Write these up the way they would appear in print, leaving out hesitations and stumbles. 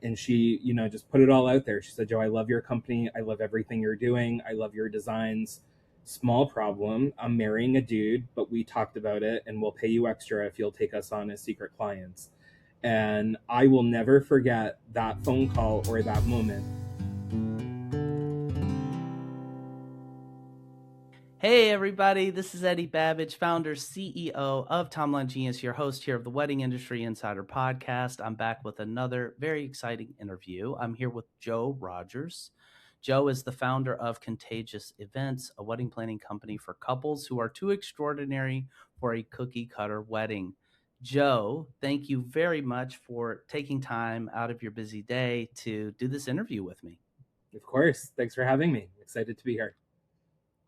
And she, just put it all out there. She said, Joe, I love your company. I love everything you're doing. I love your designs. Small problem. I'm marrying a dude, but we talked about it and we'll pay you extra if you'll take us on as secret clients. And I will never forget that phone call or that moment. Hey everybody, this is Eddie Babbage, founder, CEO of Timeline Genius, your host here of the Wedding Industry Insider Podcast. I'm back with another very exciting interview. I'm here with Joe Rogers. Joe is the founder of Contagious Events, a wedding planning company for couples who are too extraordinary for a cookie cutter wedding. Joe, thank you very much for taking time out of your busy day to do this interview with me. Of course. Thanks for having me. Excited to be here.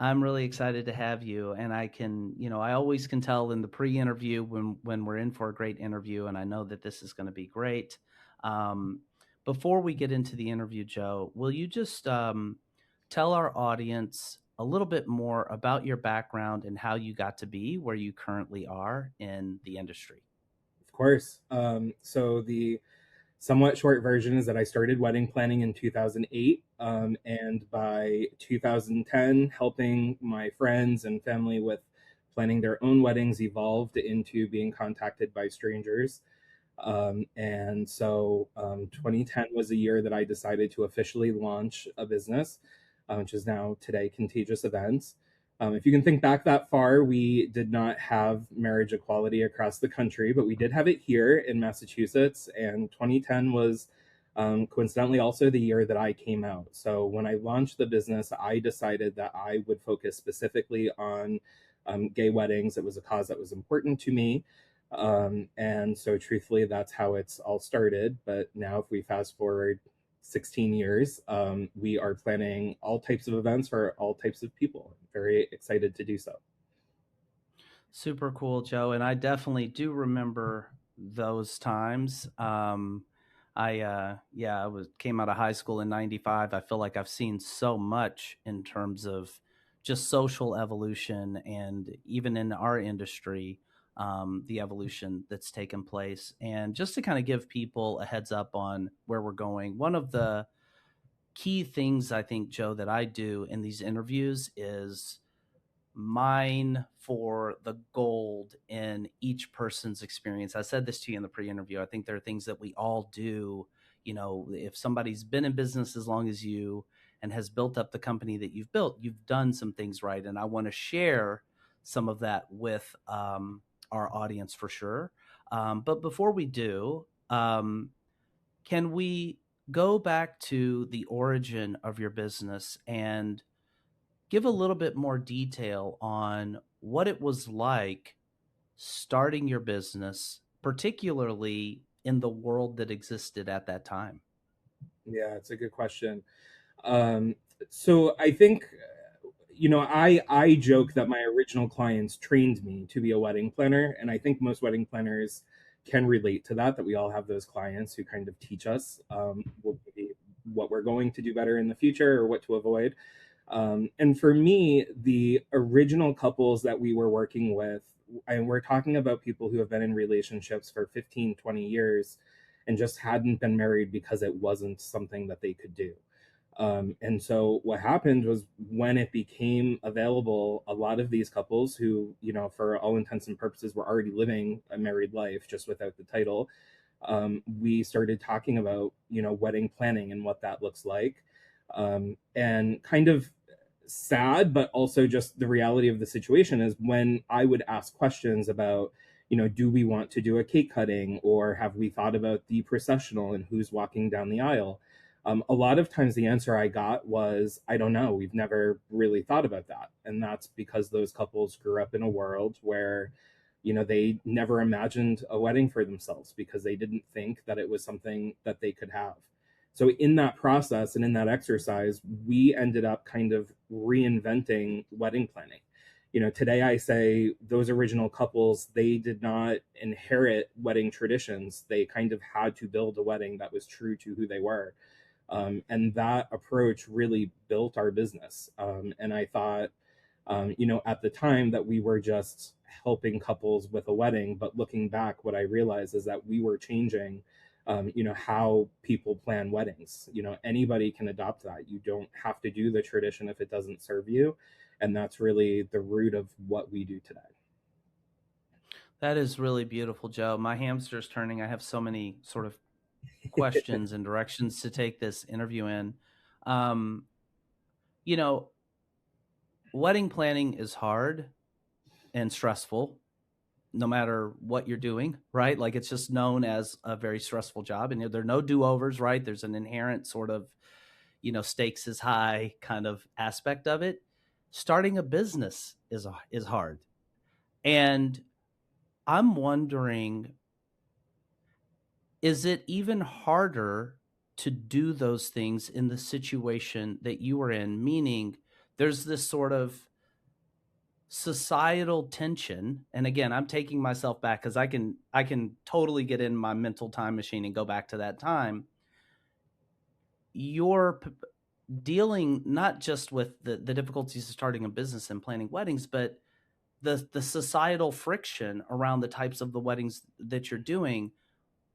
I'm really excited to have you. And I can, I always can tell in the pre-interview when we're in for a great interview, and I know that this is going to be great. Um, Before we get into the interview, Joe, will you just tell our audience a little bit more about your background and how you got to be where you currently are in the industry? Of course. So the somewhat short version is that I started wedding planning in 2008. And by 2010, helping my friends and family with planning their own weddings evolved into being contacted by strangers. And so 2010 was the year that I decided to officially launch a business, which is now today Contagious Events. If you can think back that far, we did not have marriage equality across the country, but we did have it here in Massachusetts. And 2010 was coincidentally also the year that I came out. So when I launched the business, I decided that I would focus specifically on gay weddings. It was a cause that was important to me. And so, truthfully, that's how it's all started. But now, if we fast forward 16 years, we are planning all types of events for all types of people. I'm very excited to do so. Super cool, Joe. And I definitely do remember those times. I came out of high school in '95. I feel like I've seen so much in terms of just social evolution and even in our industry, the evolution that's taken place. And just to kind of give people a heads up on where we're going, one of the key things I think, Joe, that I do in these interviews is mine for the gold in each person's experience. I said this to you in the pre-interview. I think there are things that we all do. If somebody's been in business as long as you and has built up the company that you've built, you've done some things right. And I want to share some of that with our audience for sure. But before we do, can we go back to the origin of your business and give a little bit more detail on what it was like starting your business, particularly in the world that existed at that time? Yeah, it's a good question. Um, so I think, I joke that my original clients trained me to be a wedding planner, and I think most wedding planners can relate to that. That we all have those clients who kind of teach us what we're going to do better in the future or what to avoid. And for me, the original couples that we were working with, and we're talking about people who have been in relationships for 15, 20 years and just hadn't been married because it wasn't something that they could do. And so what happened was when it became available, a lot of these couples who, for all intents and purposes, were already living a married life just without the title, we started talking about, wedding planning and what that looks like. And kind of sad, but also just the reality of the situation is when I would ask questions about, do we want to do a cake cutting or have we thought about the processional and who's walking down the aisle? A lot of times the answer I got was, I don't know. We've never really thought about that. And that's because those couples grew up in a world where, they never imagined a wedding for themselves because they didn't think that it was something that they could have. So in that process and in that exercise, we ended up kind of reinventing wedding planning. Today I say those original couples, they did not inherit wedding traditions. They kind of had to build a wedding that was true to who they were. And that approach really built our business. And I thought, at the time that we were just helping couples with a wedding. But looking back, what I realized is that we were changing how people plan weddings. Anybody can adopt that. You don't have to do the tradition if it doesn't serve you. And that's really the root of what we do today. That is really beautiful, Joe. My hamster's turning. I have so many sort of questions and directions to take this interview in. Um, you know, wedding planning is hard and stressful no matter what you're doing, right? Like it's just known as a very stressful job, and there are no do-overs, right? There's an inherent sort of, stakes is high kind of aspect of it. Starting a business is hard. And I'm wondering, is it even harder to do those things in the situation that you were in? Meaning there's this sort of societal tension, and again, I'm taking myself back because I can totally get in my mental time machine and go back to that time. You're dealing not just with the difficulties of starting a business and planning weddings, but the societal friction around the types of the weddings that you're doing.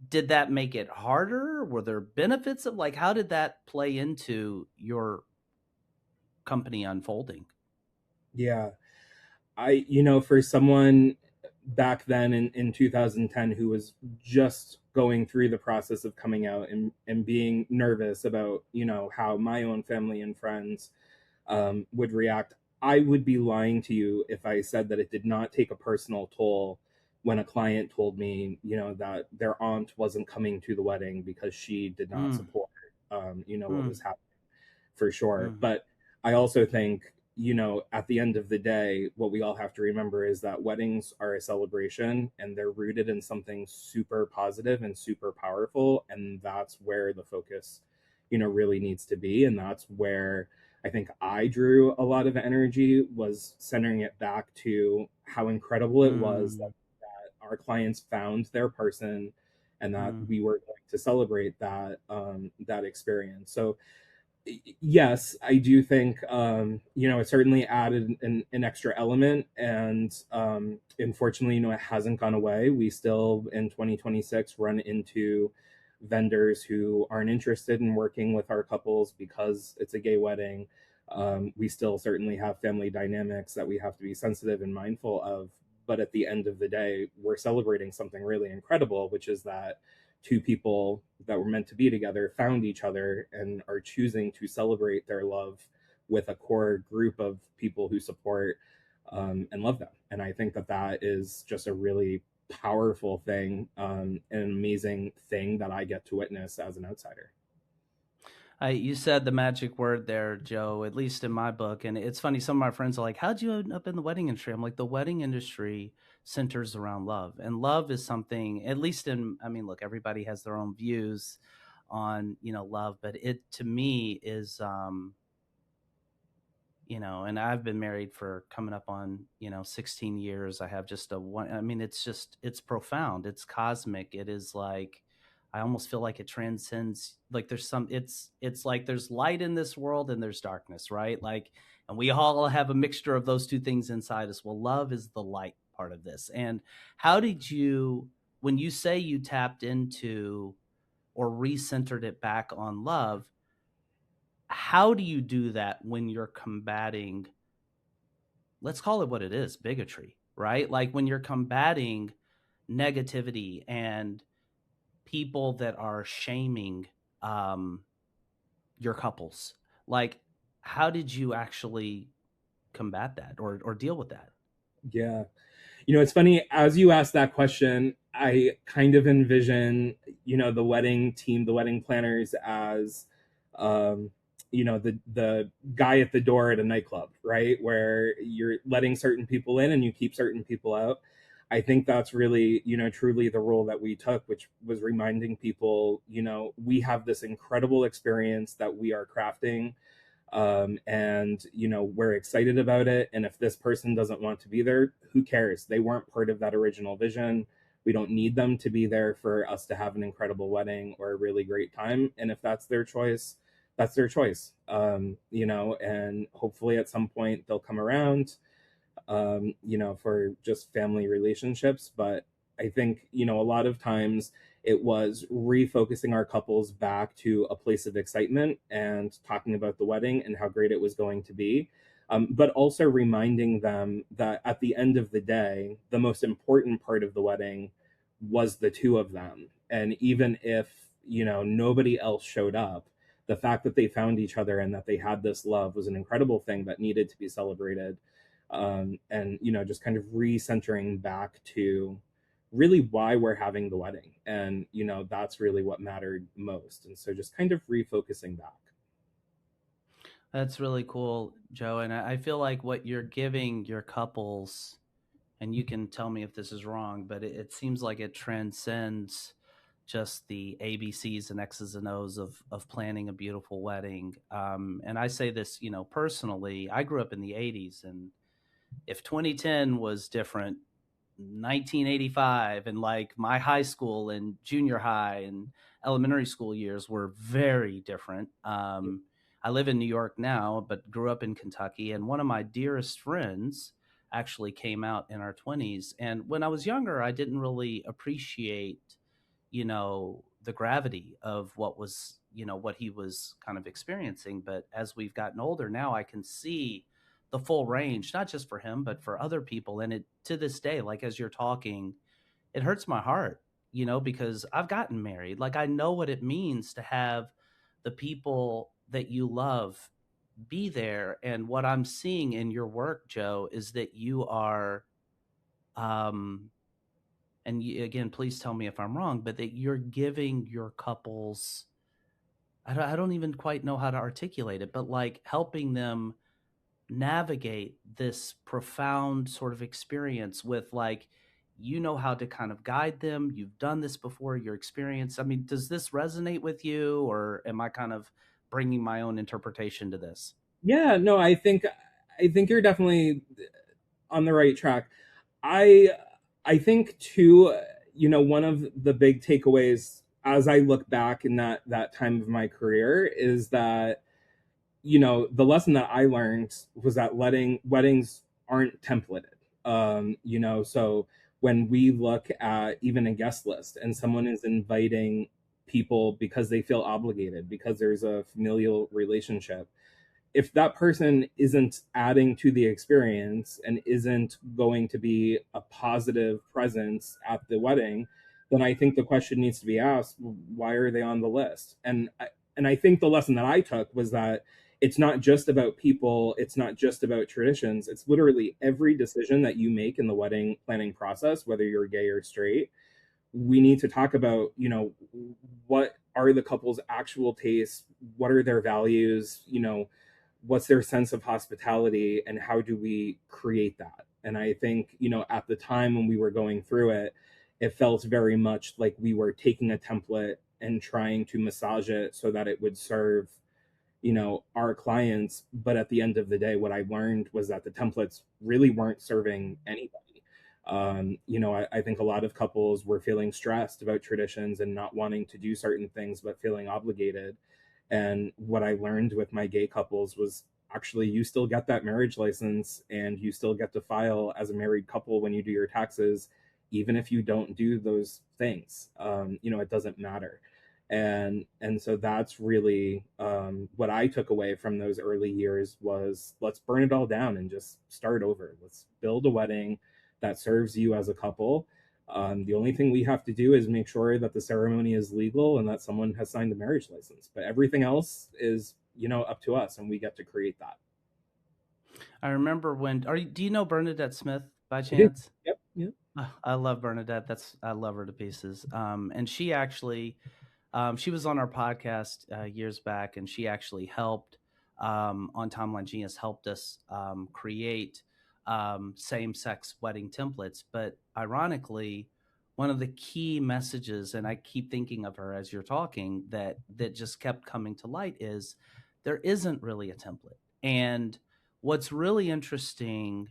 Did that make it harder? Were there benefits of, like, how did that play into your company unfolding? Yeah. For someone back then in 2010 who was just going through the process of coming out and being nervous about, how my own family and friends would react, I would be lying to you if I said that it did not take a personal toll when a client told me, that their aunt wasn't coming to the wedding because she did not Mm, support, what was mm, happening, for sure. mm, But I also think, at the end of the day, what we all have to remember is that weddings are a celebration and they're rooted in something super positive and super powerful. And that's where the focus, really needs to be. And that's where I think I drew a lot of energy, was centering it back to how incredible it was mm, that our clients found their person and that mm, we were going to celebrate that experience. So yes, I do think it certainly added an extra element, and unfortunately, it hasn't gone away. We still in 2026 run into vendors who aren't interested in working with our couples because it's a gay wedding. We still certainly have family dynamics that we have to be sensitive and mindful of. But at the end of the day, we're celebrating something really incredible, which is that two people that were meant to be together found each other and are choosing to celebrate their love with a core group of people who support and love them. And I think that is just a really powerful thing, an amazing thing that I get to witness as an outsider. you said the magic word there, Joe, at least in my book. And it's funny, some of my friends are like, how'd you end up in the wedding industry? I'm like, the wedding industry centers around love. And love is something, at least I mean, look, everybody has their own views on, love, but it to me is, and I've been married for coming up on, 16 years. I have just a one, I mean, it's profound. It's cosmic. It is like, I almost feel like it transcends, like it's like there's light in this world and there's darkness, right? Like, and we all have a mixture of those two things inside us. Well, love is the light part of this. And how did you, when you say you tapped into or recentered it back on love, how do you do that when you're combating, let's call it what it is, bigotry, right? Like when you're combating negativity and people that are shaming um, your couples, like how did you actually combat that or deal with that? Yeah. It's funny, as you asked that question, I kind of envision, the wedding team, the wedding planners as, um, the guy at the door at a nightclub, right? Where you're letting certain people in and you keep certain people out. I think that's really, truly the role that we took, which was reminding people, we have this incredible experience that we are crafting, and we're excited about it. And if this person doesn't want to be there, who cares? They weren't part of that original vision. We don't need them to be there for us to have an incredible wedding or a really great time. And if that's their choice, that's their choice. And hopefully at some point they'll come around, for just family relationships. But I think, a lot of times It was refocusing our couples back to a place of excitement and talking about the wedding and how great it was going to be. But also reminding them that at the end of the day, the most important part of the wedding was the two of them. And even if, nobody else showed up, the fact that they found each other and that they had this love was an incredible thing that needed to be celebrated. And, just kind of recentering back to really why we're having the wedding. And, that's really what mattered most. And so just kind of refocusing back. That's really cool, Joe. And I feel like what you're giving your couples, and you can tell me if this is wrong, but it seems like it transcends just the ABCs and X's and O's of planning a beautiful wedding. And I say this, personally, I grew up in the 80s, and if 2010 was different, 1985 and like my high school and junior high and elementary school years were very different. I live in New York now, but grew up in Kentucky. And one of my dearest friends actually came out in our 20s. And when I was younger, I didn't really appreciate, the gravity of what was, what he was kind of experiencing. But as we've gotten older now, I can see the full range, not just for him, but for other people. And it, to this day, like as you're talking, it hurts my heart, because I've gotten married. Like I know what it means to have the people that you love be there. And what I'm seeing in your work, Joe, is that you are, um, and again, please tell me if I'm wrong, but that you're giving your couples, I don't even quite know how to articulate it, but like helping them navigate this profound sort of experience with like, how to kind of guide them. You've done this before, your experience. I mean, does this resonate with you, or am I kind of bringing my own interpretation to this? Yeah, no, I think you're definitely on the right track. I I think too, one of the big takeaways as I look back in that time of my career is that, the lesson that I learned was that letting weddings aren't templated. So when we look at even a guest list and someone is inviting people because they feel obligated, because there's a familial relationship, if that person isn't adding to the experience and isn't going to be a positive presence at the wedding, then I think the question needs to be asked, why are they on the list? And I think the lesson that I took was that it's not just about people, it's not just about traditions, it's literally every decision that you make in the wedding planning process, whether you're gay or straight. We need to talk about, what are the couple's actual tastes, what are their values, what's their sense of hospitality, and how do we create that. And I think, at the time when we were going through it, it felt very much like we were taking a template and trying to massage it so that it would serve, our clients. But at the end of the day, what I learned was that the templates really weren't serving anybody. I think a lot of couples were feeling stressed about traditions and not wanting to do certain things but feeling obligated. And what I learned with my gay couples was actually you still get that marriage license and you still get to file as a married couple when you do your taxes, even if you don't do those things. It doesn't matter. And so that's really, what I took away from those early years was, let's burn it all down and just start over. Let's build a wedding that serves you as a couple. The only thing we have to do is make sure that the ceremony is legal and that someone has signed a marriage license. But everything else is, up to us, and we get to create that. I remember when, do you know Bernadette Smith by I do. chance? Yep. Yeah. I love Bernadette. I love her to pieces. And she actually, she was on our podcast years back, and she actually helped on Timeline Genius, helped us create same-sex wedding templates. But ironically, one of the key messages, and I keep thinking of her as you're talking, that just kept coming to light is there isn't really a template. And what's really interesting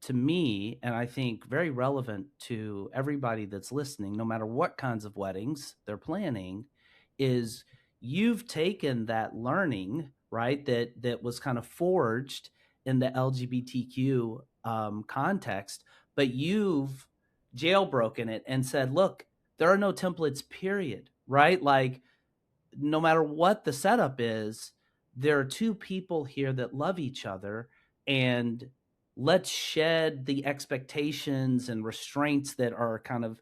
to me, and I think very relevant to everybody that's listening, no matter what kinds of weddings they're planning, is you've taken that learning, right, that was kind of forged in the LGBTQ context, but you've jailbroken it and said, look, there are no templates, period, right? Like, no matter what the setup is, there are two people here that love each other, and let's shed the expectations and restraints that are kind of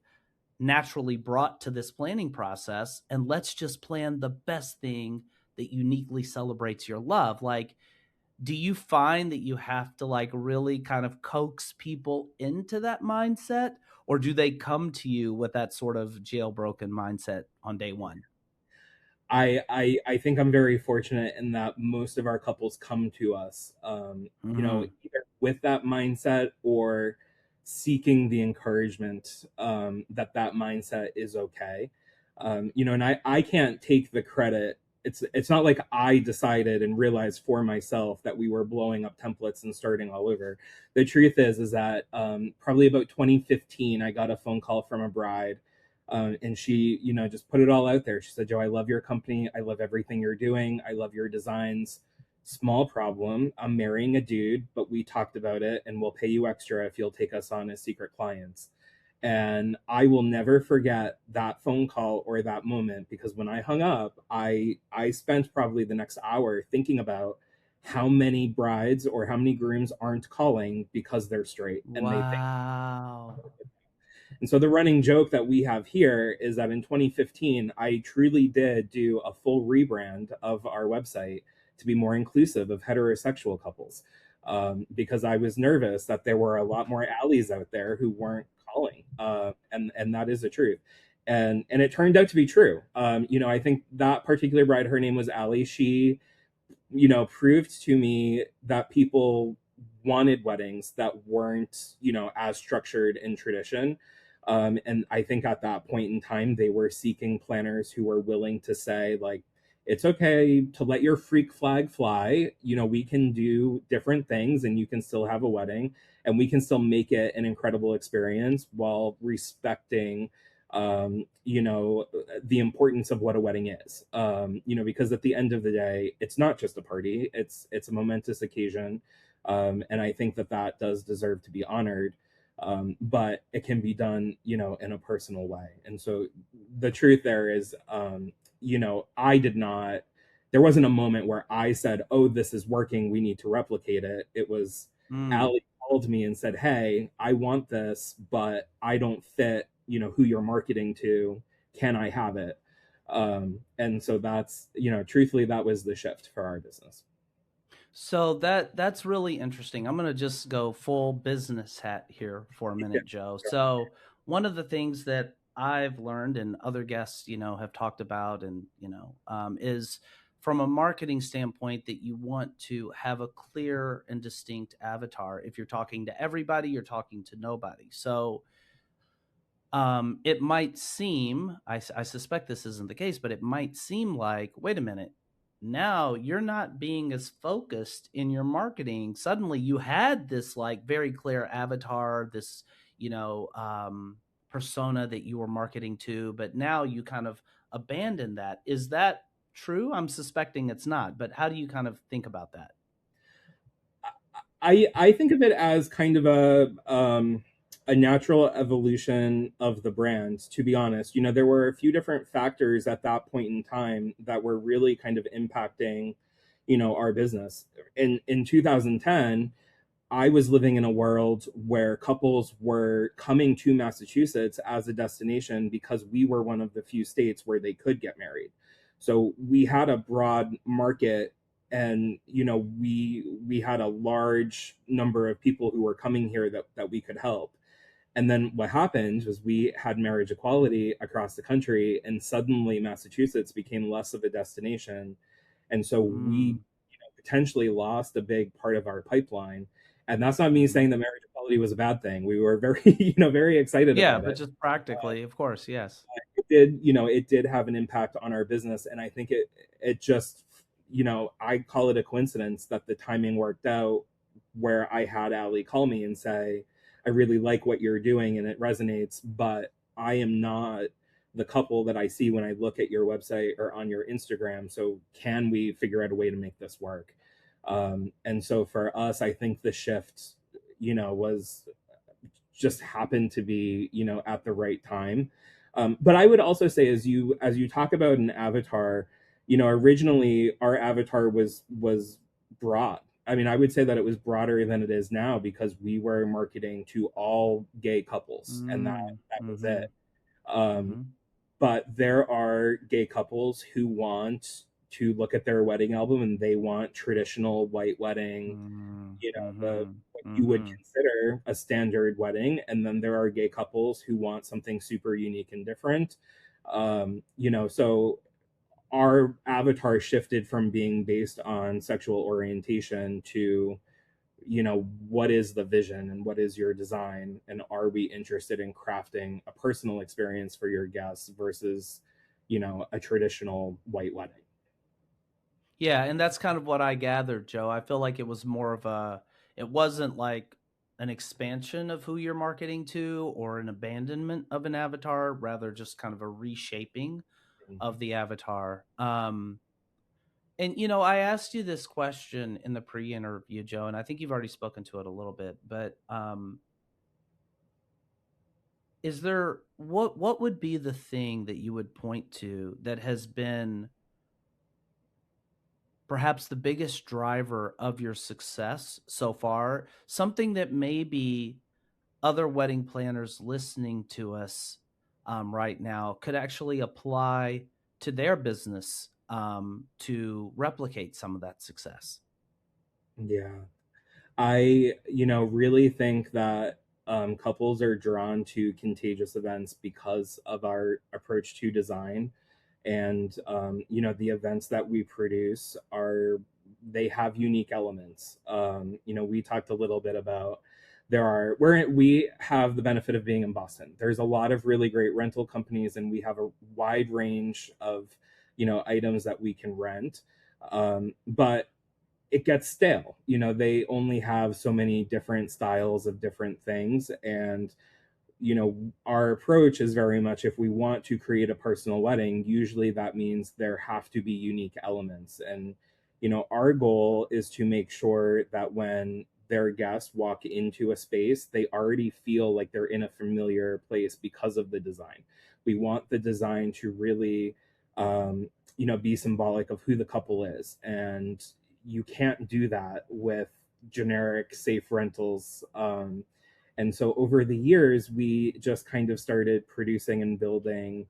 naturally brought to this planning process, and let's just plan the best thing that uniquely celebrates your love. Like, do you find that you have to like really kind of coax people into that mindset, or do they come to you with that sort of jailbroken mindset on day one? I think I'm very fortunate in that most of our couples come to us, Mm. either with that mindset or seeking the encouragement that that mindset is okay. And I can't take the credit. It's not like I decided and realized for myself that we were blowing up templates and starting all over. The truth is that probably about 2015, I got a phone call from a bride, and she, just put it all out there. She said, "Joe, I love your company. I love everything you're doing. I love your designs. Small problem. I'm marrying a dude, but we talked about it, and we'll pay you extra if you'll take us on as secret clients." And I will never forget that phone call or that moment, because when I hung up, I spent probably the next hour thinking about how many brides or how many grooms aren't calling because they're straight and they think. Wow. And so the running joke that we have here is that in 2015, I truly did do a full rebrand of our website to be more inclusive of heterosexual couples, because I was nervous that there were a lot more alleys out there who weren't calling, and that is the truth. And it turned out to be true. I think that particular bride, her name was Allie. She, proved to me that people wanted weddings that weren't, as structured in tradition. And I think at that point in time, they were seeking planners who were willing to say, like, it's okay to let your freak flag fly. We can do different things and you can still have a wedding and we can still make it an incredible experience while respecting the importance of what a wedding is. Because at the end of the day, it's not just a party, it's a momentous occasion. And I think that that does deserve to be honored. But it can be done, in a personal way. And so the truth there is, I did not, there wasn't a moment where I said, "Oh, this is working, we need to replicate it." It was Mm. Allie called me and said, "Hey, I want this, but I don't fit, who you're marketing to. Can I have it?" And so that's, truthfully, that was the shift for our business. So that's really interesting. I'm going to just go full business hat here for a Yeah. minute, Joe. So one of the things that I've learned and other guests, have talked about, and is from a marketing standpoint that you want to have a clear and distinct avatar. If you're talking to everybody, you're talking to nobody. So it might seem, I suspect this isn't the case, but it might seem like, wait a minute, now you're not being as focused in your marketing. Suddenly you had this like very clear avatar, this, you know, um, persona that you were marketing to, but now you kind of abandon that. Is that true? I'm suspecting it's not, but how do you kind of think about that? I think of it as kind of a natural evolution of the brand. To be honest, there were a few different factors at that point in time that were really kind of impacting, our business. In 2010, I was living in a world where couples were coming to Massachusetts as a destination because we were one of the few states where they could get married. So we had a broad market, and we had a large number of people who were coming here that we could help. And then what happened was we had marriage equality across the country, and suddenly Massachusetts became less of a destination. And so we, Mm, potentially lost a big part of our pipeline. And that's not me mm. saying that marriage equality was a bad thing. We were very, very excited Yeah, about but it. just practically, of course, yes. It did have an impact on our business. And I think it just, I call it a coincidence that the timing worked out where I had Ali call me and say, "I really like what you're doing and it resonates, but I am not the couple that I see when I look at your website or on your Instagram. So can we figure out a way to make this work?" And so for us, I think the shift, was just happened to be, at the right time. But I would also say, as you talk about an avatar, originally our avatar was broad. I mean, I would say that it was broader than it is now because we were marketing to all gay couples, and Mm, that was mm-hmm, it. Um, mm-hmm, but there are gay couples who want to look at their wedding album and they want traditional white wedding, mm-hmm, the mm-hmm, what you would mm-hmm. consider a standard wedding, and then there are gay couples who want something super unique and different. So our avatar shifted from being based on sexual orientation to, what is the vision and what is your design, and are we interested in crafting a personal experience for your guests versus, a traditional white wedding. Yeah, and that's kind of what I gathered, Joe. I feel like it was more of it wasn't like an expansion of who you're marketing to or an abandonment of an avatar, rather just kind of a reshaping of the avatar. And I asked you this question in the pre-interview, Joe, and I think you've already spoken to it a little bit, but is there what would be the thing that you would point to that has been perhaps the biggest driver of your success so far? Something that maybe other wedding planners listening to us right now could actually apply to their business to replicate some of that success. Yeah. I, really think that couples are drawn to contagious events because of our approach to design. And, the events that we produce they have unique elements. We talked a little bit about we have the benefit of being in Boston. There's a lot of really great rental companies, and we have a wide range of, items that we can rent. But it gets stale. They only have so many different styles of different things. And, our approach is very much, if we want to create a personal wedding, usually that means there have to be unique elements. And, our goal is to make sure that when their guests walk into a space, they already feel like they're in a familiar place because of the design. We want the design to really, be symbolic of who the couple is. And you can't do that with generic safe rentals. And so over the years, we just kind of started producing and building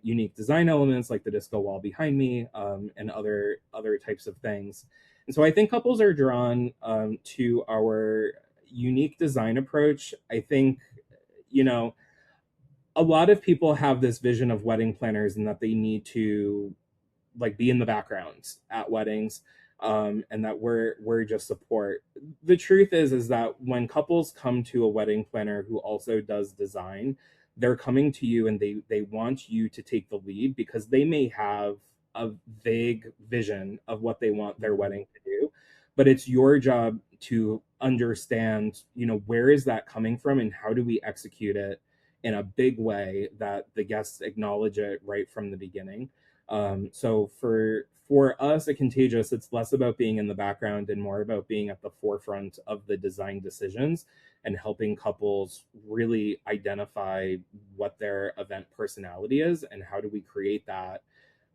unique design elements like the disco wall behind me, and other types of things. And so I think couples are drawn to our unique design approach. I think, you know, a lot of people have this vision of wedding planners and that they need to like be in the background at weddings, and that we're just support. The truth is that when couples come to a wedding planner who also does design, they're coming to you and they want you to take the lead because they may have a vague vision of what they want their Mhm. wedding to do, but it's your job to understand, where is that coming from and how do we execute it in a big way that the guests acknowledge it right from the beginning. So for us at Contagious, it's less about being in the background and more about being at the forefront of the design decisions and helping couples really identify what their event personality is and how do we create that,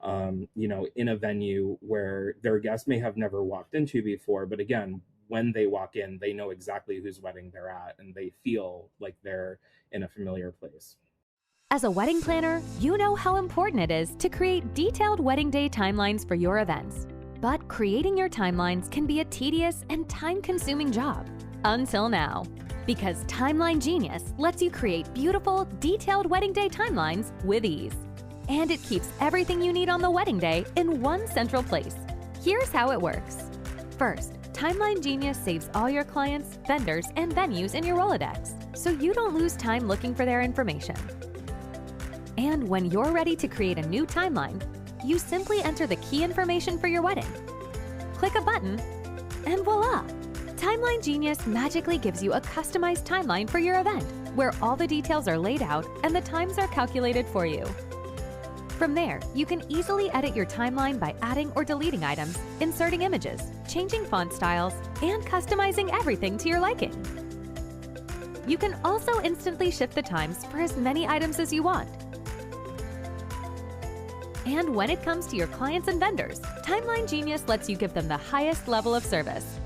in a venue where their guests may have never walked into before. But again, when they walk in, they know exactly whose wedding they're at and they feel like they're in a familiar place. As a wedding planner, you know how important it is to create detailed wedding day timelines for your events. But creating your timelines can be a tedious and time-consuming job. Until now. Because Timeline Genius lets you create beautiful, detailed wedding day timelines with ease. And it keeps everything you need on the wedding day in one central place. Here's how it works. First, Timeline Genius saves all your clients, vendors, and venues in your Rolodex, so you don't lose time looking for their information. And when you're ready to create a new timeline, you simply enter the key information for your wedding. Click a button, and voila! Timeline Genius magically gives you a customized timeline for your event, where all the details are laid out and the times are calculated for you. From there, you can easily edit your timeline by adding or deleting items, inserting images, changing font styles, and customizing everything to your liking. You can also instantly shift the times for as many items as you want. And when it comes to your clients and vendors, Timeline Genius lets you give them the highest level of service.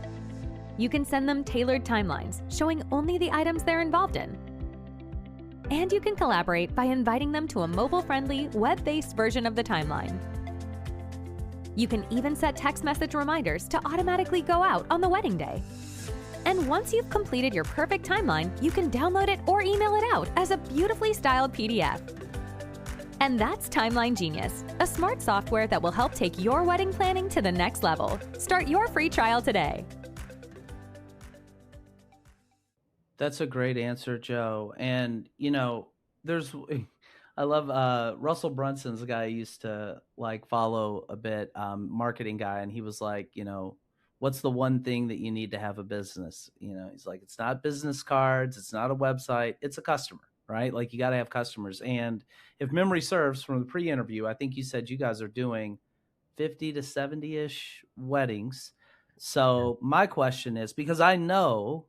You can send them tailored timelines showing only the items they're involved in. And you can collaborate by inviting them to a mobile-friendly, web-based version of the timeline. You can even set text message reminders to automatically go out on the wedding day. And once you've completed your perfect timeline, you can download it or email it out as a beautifully styled PDF. And that's Timeline Genius, a smart software that will help take your wedding planning to the next level. Start your free trial today. That's a great answer, Joe. And there's I love Russell Brunson's a guy I used to like follow a bit, marketing guy, and he was like, what's the one thing that you need to have a business? He's like, it's not business cards, it's not a website, it's a customer, right? Like you got to have customers. And if memory serves from the pre-interview, I think you said you guys are doing 50 to 70-ish weddings. So my question is, because I know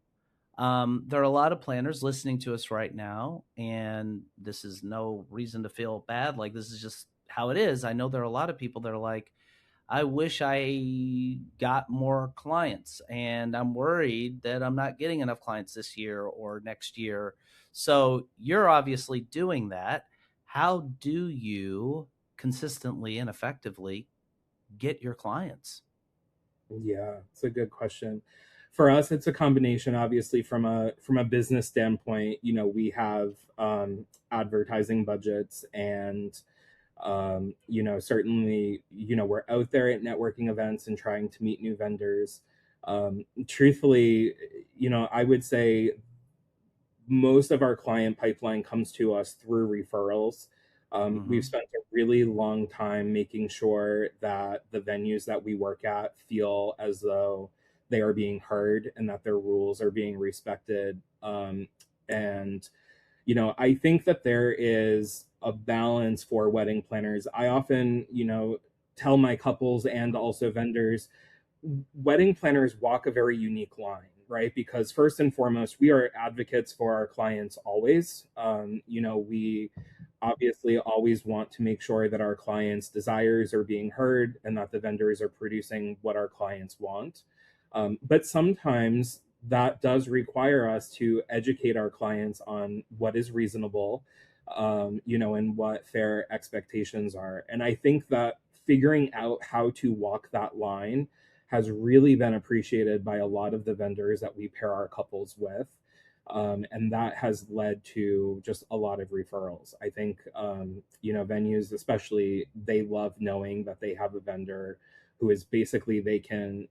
there are a lot of planners listening to us right now, and this is no reason to feel bad. Like, this is just how it is. I know there are a lot of people that are like, I wish I got more clients, and I'm worried that I'm not getting enough clients this year or next year. So you're obviously doing that. How do you consistently and effectively get your clients? Yeah, it's a good question. For us, it's a combination. Obviously, from a business standpoint, we have advertising budgets, and certainly, we're out there at networking events and trying to meet new vendors. Truthfully, I would say most of our client pipeline comes to us through referrals. We've spent a really long time making sure that the venues that we work at feel as though they are being heard and that their rules are being respected. And I think that there is a balance for wedding planners. I often, tell my couples and also vendors, wedding planners walk a very unique line, right? Because first and foremost, we are advocates for our clients always. We obviously always want to make sure that our clients' desires are being heard and that the vendors are producing what our clients want. But sometimes that does require us to educate our clients on what is reasonable, and what fair expectations are. And I think that figuring out how to walk that line has really been appreciated by a lot of the vendors that we pair our couples with. And that has led to just a lot of referrals. I think, venues, especially, they love knowing that they have a vendor who is basically, they can,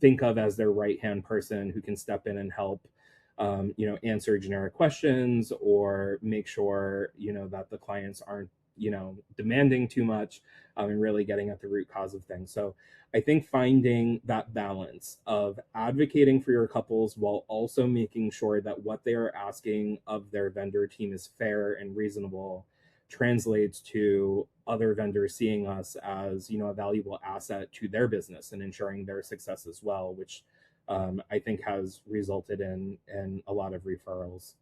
think of as their right-hand person who can step in and help, answer generic questions or make sure, that the clients aren't, demanding too much, and really getting at the root cause of things. So I think finding that balance of advocating for your couples while also making sure that what they are asking of their vendor team is fair and reasonable translates to other vendors seeing us as, a valuable asset to their business and ensuring their success as well, which I think has resulted in a lot of referrals.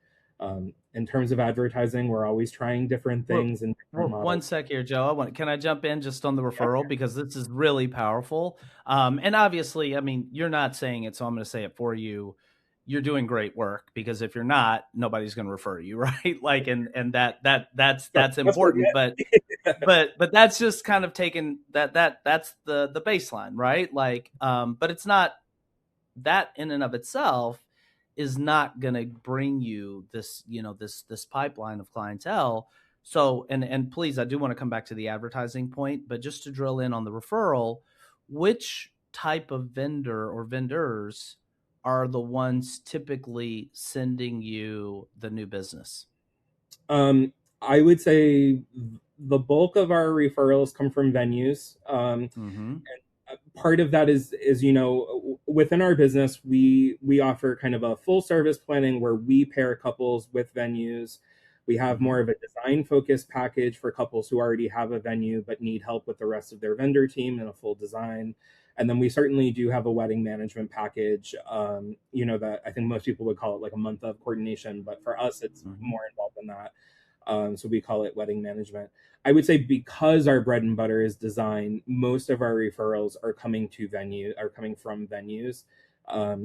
In terms of advertising, we're always trying different things and different models. One sec here, Joe. Can I jump in just on the referral, because this is really powerful. And obviously, I mean, you're not saying it, so I'm going to say it for you. You're doing great work, because if you're not, nobody's going to refer you, right? Like, and that's important, but that's just kind of taken that's the baseline, right? Like, but it's not, that in and of itself is not going to bring you this, this pipeline of clientele. So, and please, I do want to come back to the advertising point, but just to drill in on the referral, which type of vendor or vendors are the ones typically sending you the new business? I would say the bulk of our referrals come from venues. And part of that is within our business, we offer kind of a full service planning where we pair couples with venues. We have more of a design focused package for couples who already have a venue but need help with the rest of their vendor team and a full design. And then we certainly do have a wedding management package, that I think most people would call it like a month of coordination, but for us, it's more involved than that. So we call it wedding management. I would say because our bread and butter is design, most of our referrals are coming from venues.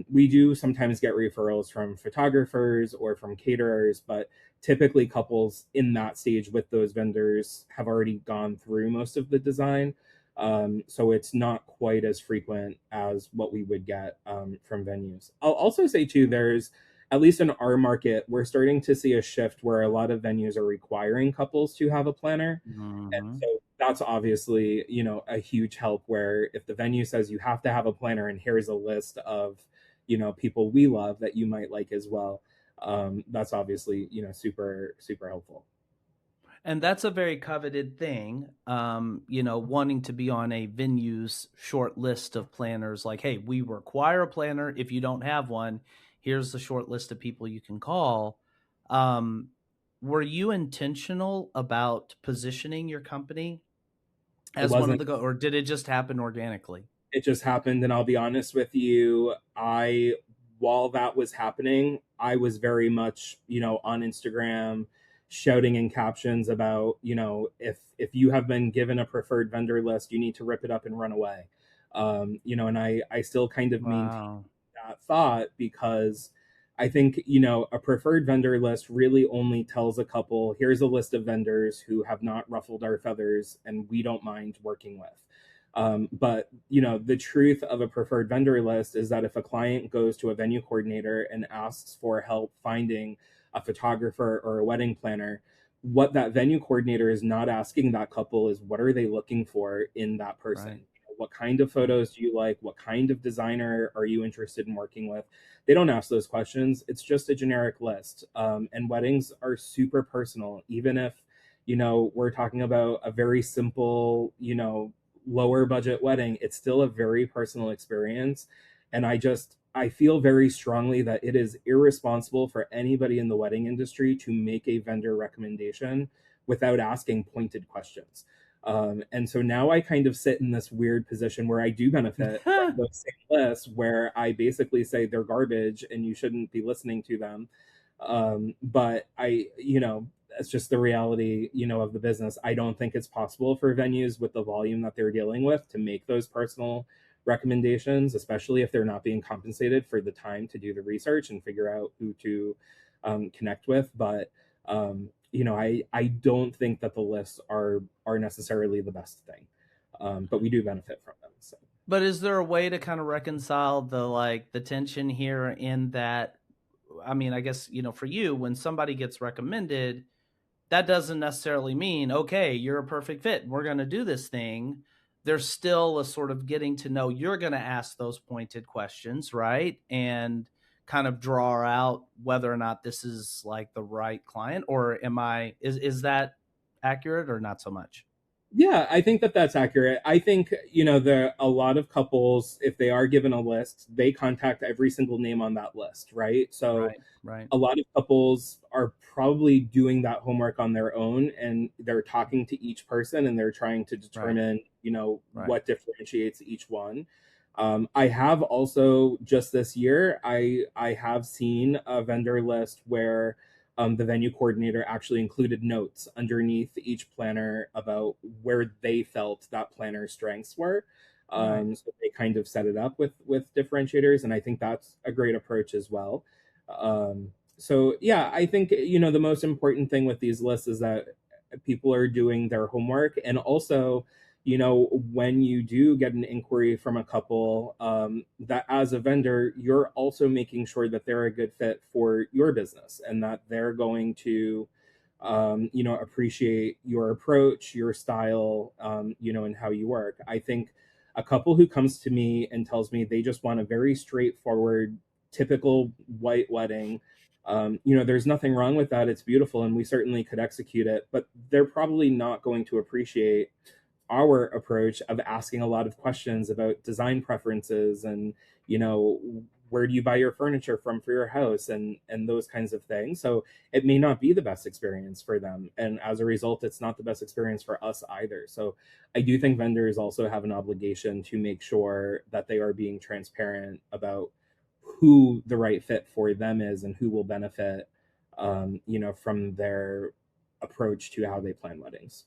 We do sometimes get referrals from photographers or from caterers, but typically couples in that stage with those vendors have already gone through most of the design. So it's not quite as frequent as what we would get from venues. I'll also say too, there's, at least in our market, we're starting to see a shift where a lot of venues are requiring couples to have a planner. And Hmm. so that's obviously, a huge help, where if the venue says you have to have a planner and here's a list of, people we love that you might like as well, that's obviously, super, super helpful. And that's a very coveted thing, wanting to be on a venue's short list of planners. Like, hey, we require a planner. If you don't have one, here's the short list of people you can call. Um, were you intentional about positioning your company It as one of wasn't. the or did it just happen organically? It just happened, and I'll be honest with you, while that was happening, I was very much, on Instagram shouting in captions about, if you have been given a preferred vendor list, you need to rip it up and run away. And I still kind of maintain Wow. that thought, because I think, a preferred vendor list really only tells a couple, here's a list of vendors who have not ruffled our feathers and we don't mind working with. But the truth of a preferred vendor list is that if a client goes to a venue coordinator and asks for help finding a photographer or a wedding planner, what that venue coordinator is not asking that couple is, what are they looking for in that Right. person? What kind of Right. photos do you like? What kind of designer are you interested in working with? They don't ask those questions. It's just a generic list. And weddings are super personal, even if, we're talking about a very simple, lower budget wedding. It's still a very personal experience. And I feel very strongly that it is irresponsible for anybody in the wedding industry to make a vendor recommendation without asking pointed questions. And so now I kind of sit in this weird position where I do benefit from those same lists, where I basically say they're garbage and you shouldn't be listening to them. But it's just the reality, of the business. I don't think it's possible for venues with the volume that they're dealing with to make those personal recommendations, especially if they're not being compensated for the time to do the research and figure out who to connect with. But I don't think that the lists are necessarily the best thing, but we do benefit from them. So But is there a way to kind of reconcile the tension here in that, I mean, I guess, for you, when somebody gets recommended, that doesn't necessarily mean, okay, you're a perfect fit. We're going to do this thing. There's still a sort of getting to know. You're going to ask those pointed questions, right? And kind of draw out whether or not this is like the right client, or is that accurate or not so much? yeah, I think that that's accurate. I think, a lot of couples, if they are given a list, they contact every single name on that list, right? So Right, right, a lot of couples are probably doing that homework on their own, and they're talking to each person and they're trying to right, determine, right, what differentiates each one. I have also, just this year, I have seen a vendor list where the venue coordinator actually included notes underneath each planner about where they felt that planner's strengths were. right. So they kind of set it up with differentiators, and I think that's a great approach as well. So yeah, I think, the most important thing with these lists is that people are doing their homework, and also, when you do get an inquiry from a couple, that as a vendor, you're also making sure that they're a good fit for your business and that they're going to, appreciate your approach, your style, and how you work. I think a couple who comes to me and tells me they just want a very straightforward, typical white wedding, there's nothing wrong with that. It's beautiful, and we certainly could execute it, but they're probably not going to appreciate our approach of asking a lot of questions about design preferences and, where do you buy your furniture from for your house, and those kinds of things. So it may not be the best experience for them, and as a result, it's not the best experience for us either. So I do think vendors also have an obligation to make sure that they are being transparent about who the right fit for them is and who will benefit, from their approach to how they plan weddings.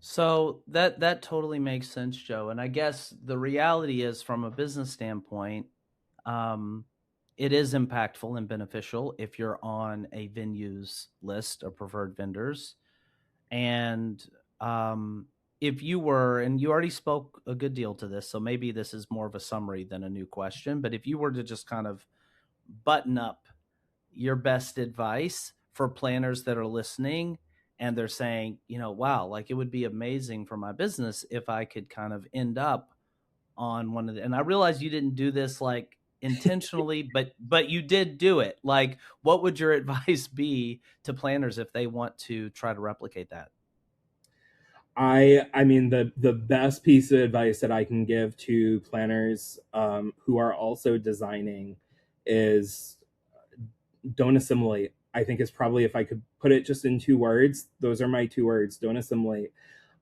So that totally makes sense, Joe. And I guess the reality is, from a business standpoint, um, it is impactful and beneficial if you're on a venue's list of preferred vendors. And if you were, and you already spoke a good deal to this, so maybe this is more of a summary than a new question, but if you were to just kind of button up your best advice for planners that are listening and they're saying, wow, like it would be amazing for my business if I could kind of end up on one of the, and I realize you didn't do this like intentionally, but you did do it. Like, what would your advice be to planners if they want to try to replicate that? I mean, the best piece of advice that I can give to planners who are also designing is don't assimilate. I think is probably, if I could put it just in 2 words, those are my 2 words: don't assimilate.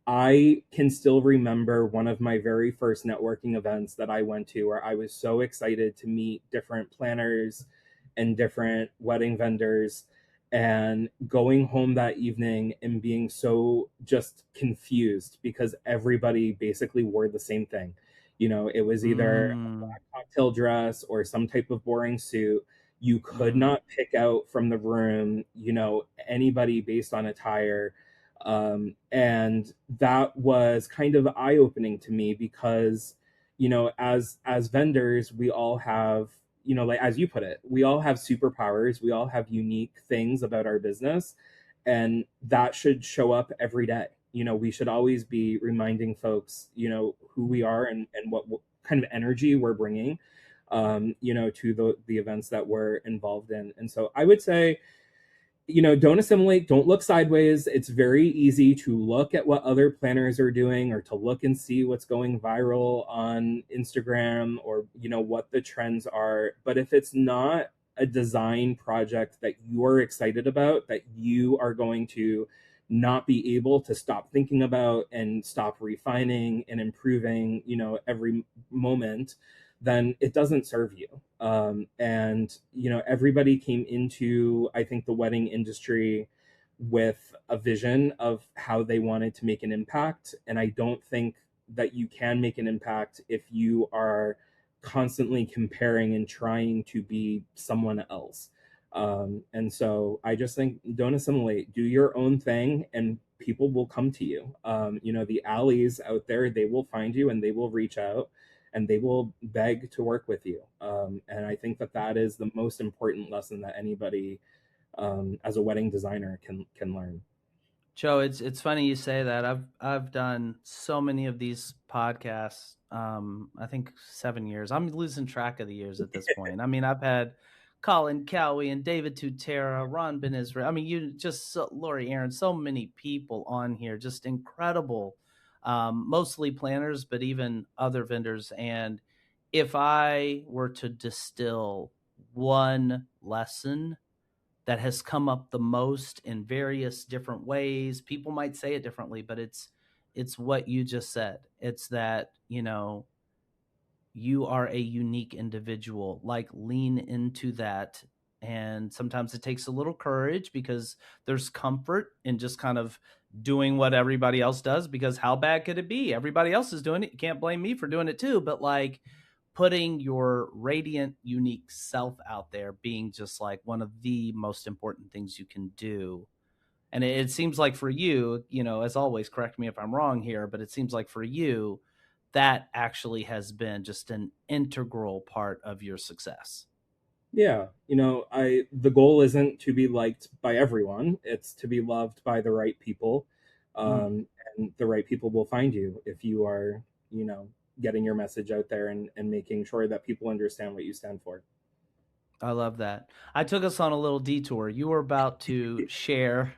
I can still remember one of my very first networking events that I went to, where I was so excited to meet different planners and different wedding vendors, and going home that evening and being so just confused because everybody basically wore the same thing. It was either a Mm, black cocktail dress or some type of boring suit. You could mm, not pick out from the room, anybody based on attire. And that was kind of eye-opening to me because, as vendors, we all have, like as you put it, we all have superpowers, we all have unique things about our business, and that should show up every day. We should always be reminding folks, who we are, and what kind of energy we're bringing, to the events that we're involved in. And so I would say, don't assimilate, don't look sideways. It's very easy to look at what other planners are doing, or to look and see what's going viral on Instagram, or, what the trends are. But if it's not a design project that you're excited about, that you are going to not be able to stop thinking about and stop refining and improving, every moment, then it doesn't serve you. And everybody came into, I think, the wedding industry with a vision of how they wanted to make an impact, and I don't think that you can make an impact if you are constantly comparing and trying to be someone else. And so I just think, don't assimilate, do your own thing, and people will come to you. The alleys out there, they will find you and they will reach out and they will beg to work with you. And I think that that is the most important lesson that anybody, as a wedding designer, can learn. Joe, it's funny you say that. I've done so many of these podcasts. I think 7 years. I'm losing track of the years at this point. I mean, I've had Colin Cowie and David Tutera, Ron Ben Israel. I mean, you just Lori Aaron, so many people on here, just incredible. Mostly planners, but even other vendors. And if I were to distill one lesson that has come up the most in various different ways. People might say it differently, but it's what you just said. It's that, you are a unique individual. Like, lean into that. And sometimes it takes a little courage because there's comfort in just kind of doing what everybody else does, because how bad could it be? Everybody else is doing it. You can't blame me for doing it too. But like, putting your radiant, unique self out there being just like one of the most important things you can do. And it seems like for you, as always, correct me if I'm wrong here, but it seems like for you, that actually has been just an integral part of your success. Yeah, the goal isn't to be liked by everyone, it's to be loved by the right people. Mm. And the right people will find you if you are, you know getting your message out there, and making sure that people understand what you stand for. I love that. I took us on a little detour. You were about to share,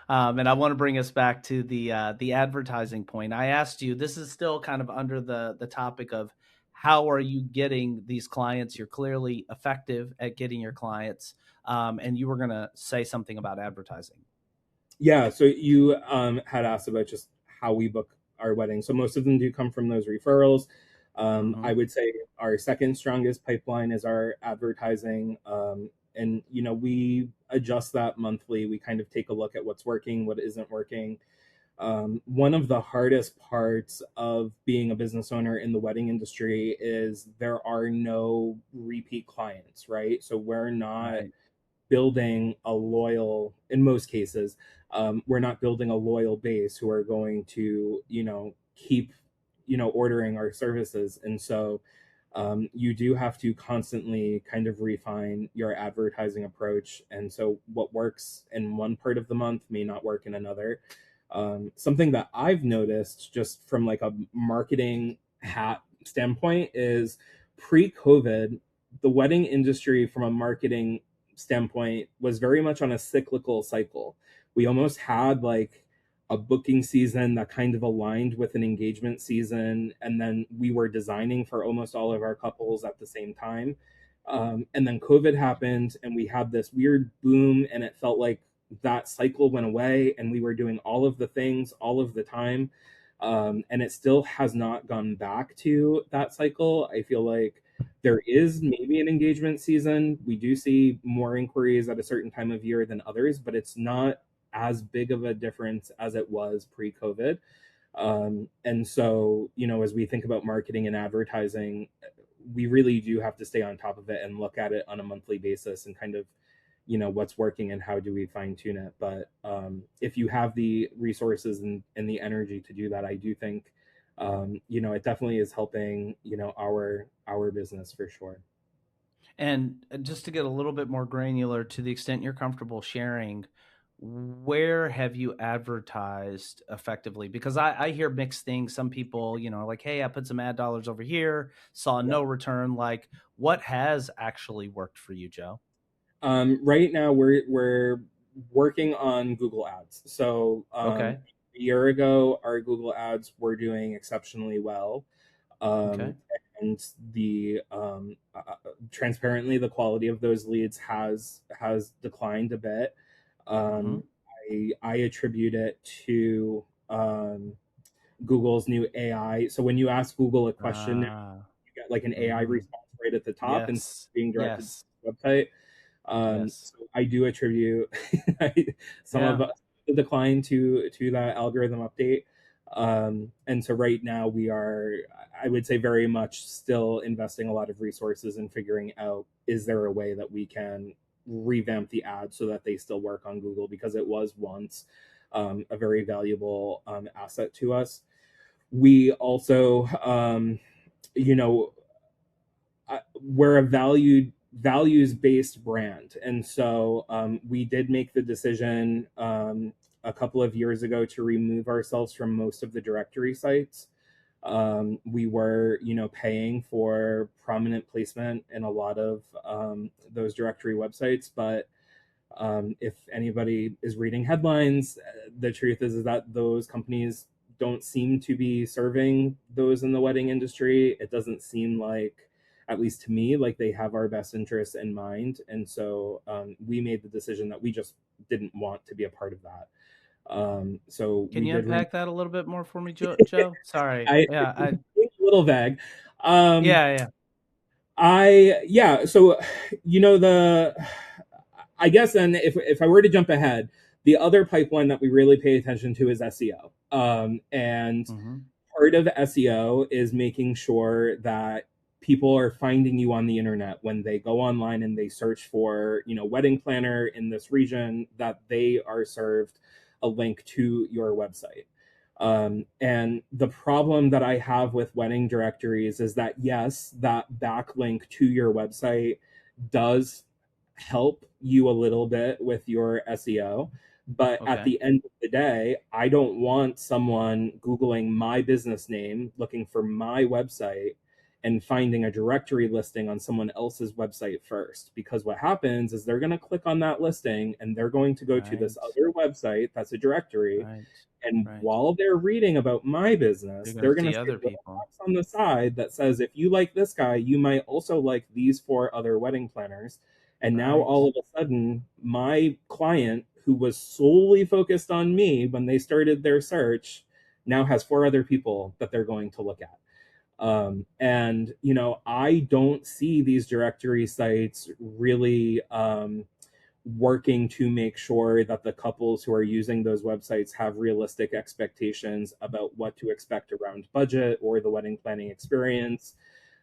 and I want to bring us back to the advertising point. I asked you. This is still kind of under the topic of how are you getting these clients? You're clearly effective at getting your clients, and you were going to say something about advertising. Yeah, so you had asked about just how we book our weddings. So most of them do come from those referrals. Hmm. I would say our second strongest pipeline is our advertising. and we adjust that monthly. We kind of take a look at what's working, what isn't working. One of the hardest parts of being a business owner in the wedding industry is there are no repeat clients, right? So we're not Right. building a loyal, in most cases, we're not building a loyal base who are going to, keep, ordering our services. And so you do have to constantly kind of refine your advertising approach. And so what works in one part of the month may not work in another. Something that I've noticed just from like a marketing hat standpoint is pre-COVID, the wedding industry from a marketing standpoint was very much on a cyclical cycle. We almost had like a booking season that kind of aligned with an engagement season, and then we were designing for almost all of our couples at the same time. And then COVID happened, and we had this weird boom, and it felt like that cycle went away, and we were doing all of the things all of the time. And it still has not gone back to that cycle. I feel like there is maybe an engagement season. We do see more inquiries at a certain time of year than others, but it's not as big of a difference as it was pre-COVID. And so, as we think about marketing and advertising, we really do have to stay on top of it and look at it on a monthly basis and kind of, what's working and how do we fine tune it. But if you have the resources and the energy to do that, I do think, it definitely is helping, our business for sure. And just to get a little bit more granular, to the extent you're comfortable sharing, where have you advertised effectively? Because I hear mixed things. Some people, are like, hey, I put some ad dollars over here, saw Yeah. no return. Like, what has actually worked for you, Joe? Right now we're working on Google Ads. So Okay. a year ago, our Google Ads were doing exceptionally well. Okay. Um, and the transparently, the quality of those leads has declined a bit. Mm-hmm. Um, I attribute it to Google's new AI. So when you ask Google a question, Ah. you get like an AI Mm-hmm. response right at the top and Yes. being directed to Yes. the website. Yes. So I do attribute some of Yeah. the decline to that algorithm update. And so right now we are, I would say, very much still investing a lot of resources in figuring out, is there a way that we can revamp the ads so that they still work on Google, because it was once a very valuable asset to us. We also, you know, we're a values based brand, and so we did make the decision a couple of years ago to remove ourselves from most of the directory sites. We were, paying for prominent placement in a lot of those directory websites, but if anybody is reading headlines, the truth is that those companies don't seem to be serving those in the wedding industry. It doesn't seem like, at least to me, like they have our best interests in mind. And so we made the decision that we just didn't want to be a part of that. So Can we you did. unpack that a little bit more for me, Joe? Sorry. Yeah. It's a little vague. Um, Yeah. Yeah. yeah. So, the I guess then if I were to jump ahead, the other pipeline that we really pay attention to is SEO. And Mm-hmm. part of SEO is making sure that people are finding you on the internet when they go online and they search for, wedding planner in this region, that they are served a link to your website. And the problem that I have with wedding directories is that, yes, that backlink to your website does help you a little bit with your SEO. But at Okay. the end of the day, I don't want someone Googling my business name, looking for my website, and finding a directory listing on someone else's website first. Because what happens is they're going to click on that listing and they're going to go to this Right. other website that's a directory. Right. And Right. while they're reading about my You're business, going they're to going to see see other a little people. box on the side that says, if you like this guy, you might also like these four other wedding planners. And now Right. all of a sudden, my client, who was solely focused on me when they started their search, now has four other people that they're going to look at. And, I don't see these directory sites really working to make sure that the couples who are using those websites have realistic expectations about what to expect around budget or the wedding planning experience.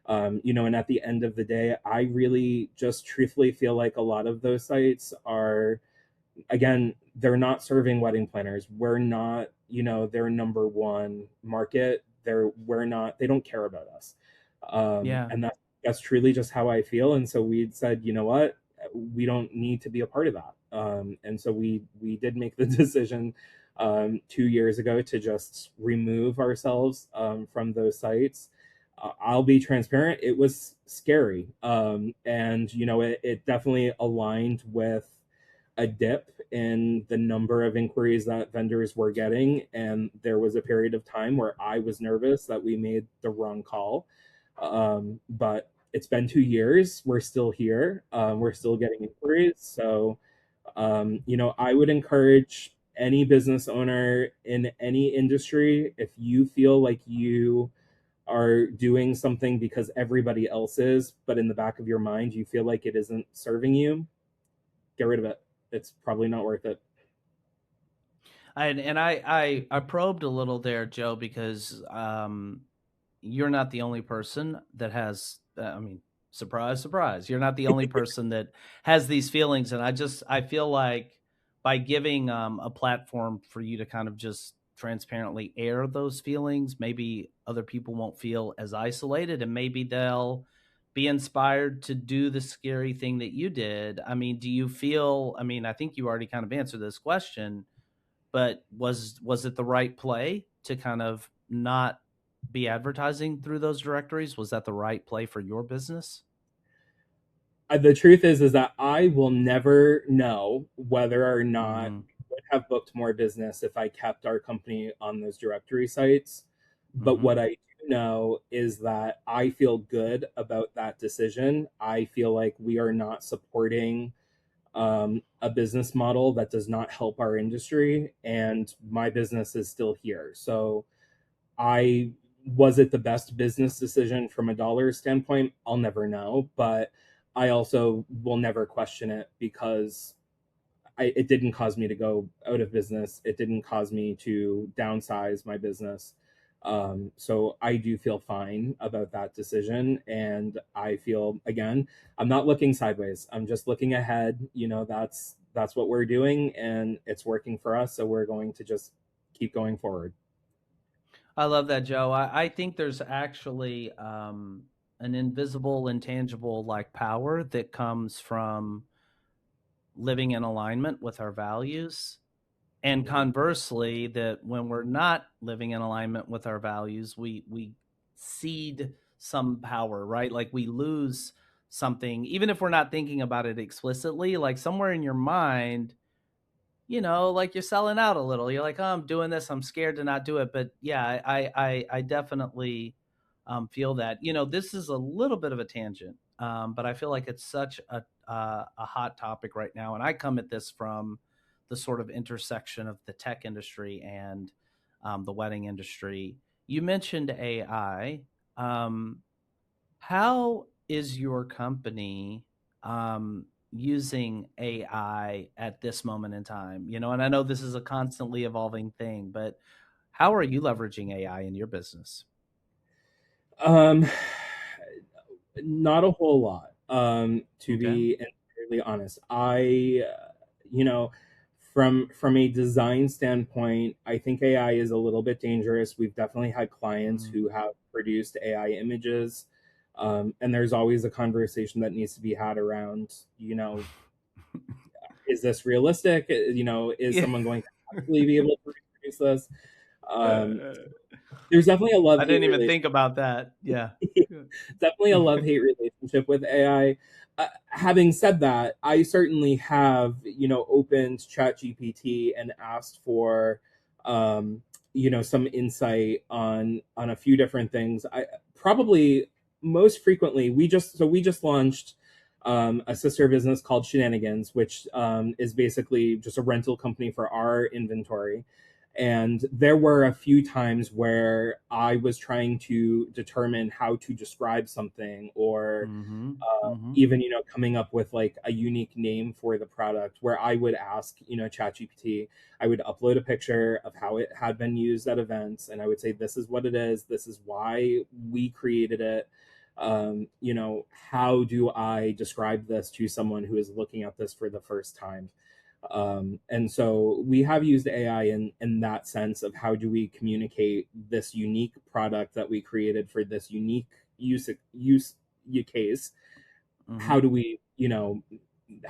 And at the end of the day, I really just truthfully feel like a lot of those sites are, again, they're not serving wedding planners. We're not, their number one market. They don't care about us. Yeah. And that's truly just how I feel. And so we said, you know what, we don't need to be a part of that. And so we did make the decision 2 years ago to just remove ourselves from those sites. I'll be transparent. It was scary. And, it definitely aligned with a dip in the number of inquiries that vendors were getting. And there was a period of time where I was nervous that we made the wrong call. But it's been 2 years. We're still here. We're still getting inquiries. So, I would encourage any business owner in any industry, if you feel like you are doing something because everybody else is, but in the back of your mind, you feel like it isn't serving you, get rid of it. It's probably not worth it. I probed a little there, Joe, because you're not the only person that has. I mean, surprise, surprise, you're not the only person that has these feelings, and I feel like by giving a platform for you to kind of just transparently air those feelings, maybe other people won't feel as isolated, and maybe they'll be inspired to do the scary thing that you did. I mean, do you feel? I mean, I think you already kind of answered this question, but was it the right play to kind of not be advertising through those directories? Was that the right play for your business? The truth is that I will never know whether or not Mm-hmm. we would have booked more business if I kept our company on those directory sites. But Mm-hmm. what I do know is that I feel good about that decision. I feel like we are not supporting a business model that does not help our industry, and my business is still here. So I was it the best business decision from a dollar standpoint? I'll never know, but I also will never question it because it didn't cause me to go out of business. It didn't cause me to downsize my business. So I do feel fine about that decision. And I feel, again, I'm not looking sideways. I'm just looking ahead. That's what we're doing and it's working for us. So we're going to just keep going forward. I love that, Joe. I think there's actually an invisible, intangible like power that comes from living in alignment with our values. And conversely, that when we're not living in alignment with our values, we cede some power, right? Like we lose something, even if we're not thinking about it explicitly, like somewhere in your mind, like you're selling out a little. You're like, oh, I'm doing this. I'm scared to not do it. But yeah, I definitely feel that. This is a little bit of a tangent, but I feel like it's such a hot topic right now. And I come at this from the sort of intersection of the tech industry and the wedding industry. You mentioned AI. How is your company using AI at this moment in time? And I know this is a constantly evolving thing, but how are you leveraging AI in your business? Um, Not a whole lot. To Okay. be entirely honest, you know, from a design standpoint, I think AI is a little bit dangerous. We've definitely had clients Mm. who have produced AI images, and there's always a conversation that needs to be had around, is this realistic? Is Yeah. someone going to actually be able to reproduce this? Um, Uh, there's definitely a I love-hate didn't even relationship. think about that. Yeah. Definitely a love-hate relationship with AI. Having said that, I certainly have, opened ChatGPT and asked for, some insight on a few different things. I probably most frequently we just launched a sister business called Shenanigans, which is basically just a rental company for our inventory. And there were a few times where I was trying to determine how to describe something, or Mm-hmm. Mm-hmm. even, coming up with like a unique name for the product, where I would ask, ChatGPT. I would upload a picture of how it had been used at events, and I would say, this is what it is, this is why we created it. How do I describe this to someone who is looking at this for the first time? And so we have used AI in that sense of, how do we communicate this unique product that we created for this unique use case? Mm-hmm. How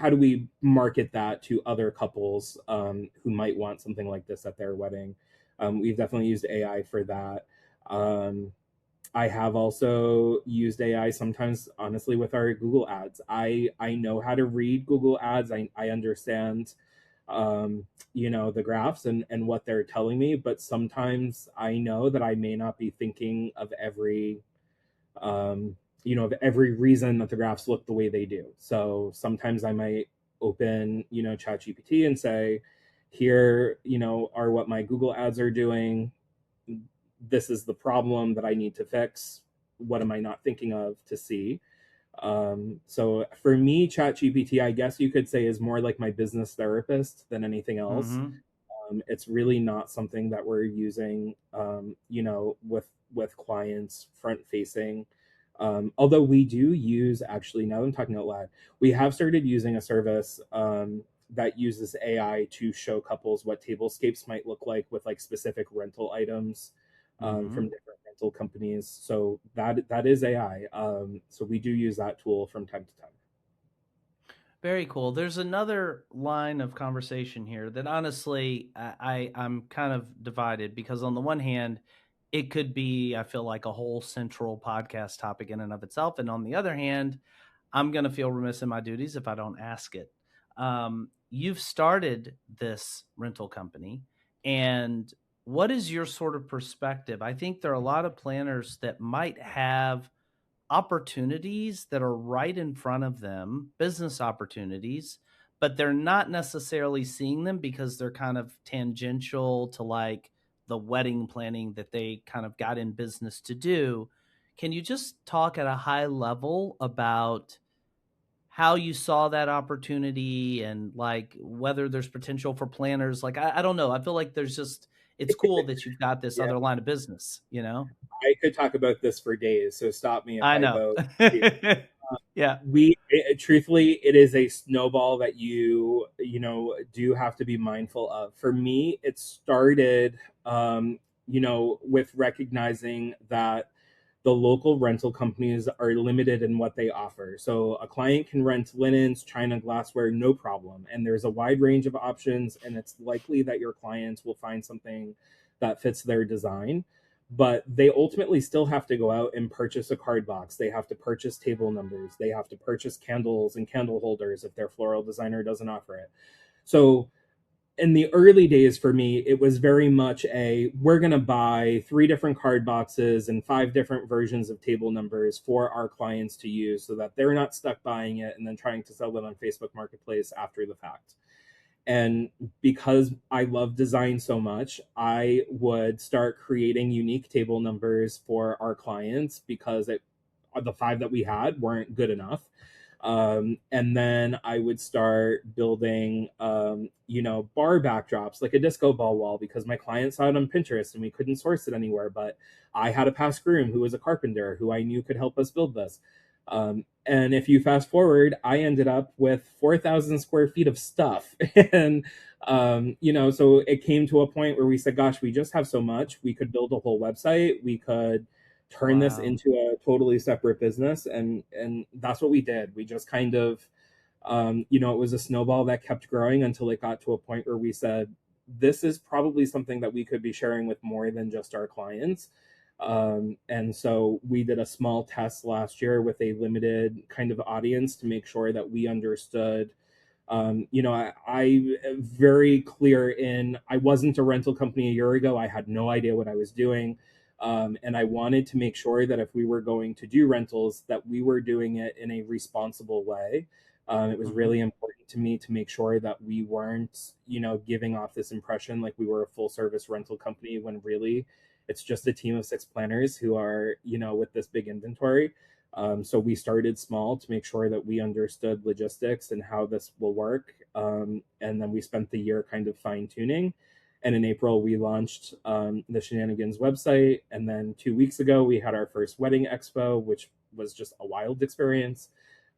do we market that to other couples who might want something like this at their wedding? We've definitely used AI for that. I have also used AI sometimes, honestly, with our Google ads. I know how to read Google ads. I understand, the graphs and what they're telling me, but sometimes I know that I may not be thinking of every reason that the graphs look the way they do. So sometimes I might open, ChatGPT and say, here, are what my Google ads are doing. This is the problem that I need to fix. What am I not thinking of to see? So for me, ChatGPT, I guess you could say, is more like my business therapist than anything else. Mm-hmm. It's really not something that we're using, with clients front facing. Although we do use, actually, now that I'm talking out loud, we have started using a service that uses AI to show couples what tablescapes might look like with like specific rental items Mm-hmm. from different rental companies. So that is AI. So we do use that tool from time to time. Very cool. There's another line of conversation here that honestly I'm kind of divided, because on the one hand, it could be, I feel like, a whole central podcast topic in and of itself. And on the other hand, I'm going to feel remiss in my duties if I don't ask it. You've started this rental company, and what is your sort of perspective? I think there are a lot of planners that might have opportunities that are right in front of them, business opportunities, but they're not necessarily seeing them because they're kind of tangential to like the wedding planning that they kind of got in business to do. Can you just talk at a high level about how you saw that opportunity, and like whether there's potential for planners? Like, I don't know. I feel like it's cool that you've got this Yeah, other line of business, you know? I could talk about this for days, so stop me if I I know. go. Yeah. Truthfully, it is a snowball that do have to be mindful of. For me, it started, with recognizing that the local rental companies are limited in what they offer. So a client can rent linens, china, glassware, no problem, and there's a wide range of options, and it's likely that your clients will find something that fits their design. But they ultimately still have to go out and purchase a card box. They have to purchase table numbers. They have to purchase candles and candle holders if their floral designer doesn't offer it. So in the early days for me, it was very much we're going to buy 3 different card boxes and 5 different versions of table numbers for our clients to use, so that they're not stuck buying it and then trying to sell it on Facebook Marketplace after the fact. And because I love design so much, I would start creating unique table numbers for our clients, because the 5 that we had weren't good enough. And then I would start building, bar backdrops, like a disco ball wall, because my client saw it on Pinterest and we couldn't source it anywhere. But I had a past groom who was a carpenter who I knew could help us build this. And if you fast forward, I ended up with 4,000 square feet of stuff. And, so it came to a point where we said, gosh, we just have so much. We could build a whole website. We could turn this Wow. into a totally separate business. And that's what we did. We just kind of, it was a snowball that kept growing until it got to a point where we said, this is probably something that we could be sharing with more than just our clients. And so we did a small test last year with a limited kind of audience to make sure that we understood. I very clear in, I wasn't a rental company a year ago. I had no idea what I was doing. And I wanted to make sure that if we were going to do rentals, that we were doing it in a responsible way. It was Mhm. really important to me to make sure that we weren't, giving off this impression like we were a full service rental company when really it's just a team of 6 planners who are, with this big inventory. So we started small to make sure that we understood logistics and how this will work. And then we spent the year kind of fine tuning. And in April, we launched the Shenanigans website. And then 2 weeks ago, we had our first wedding expo, which was just a wild experience.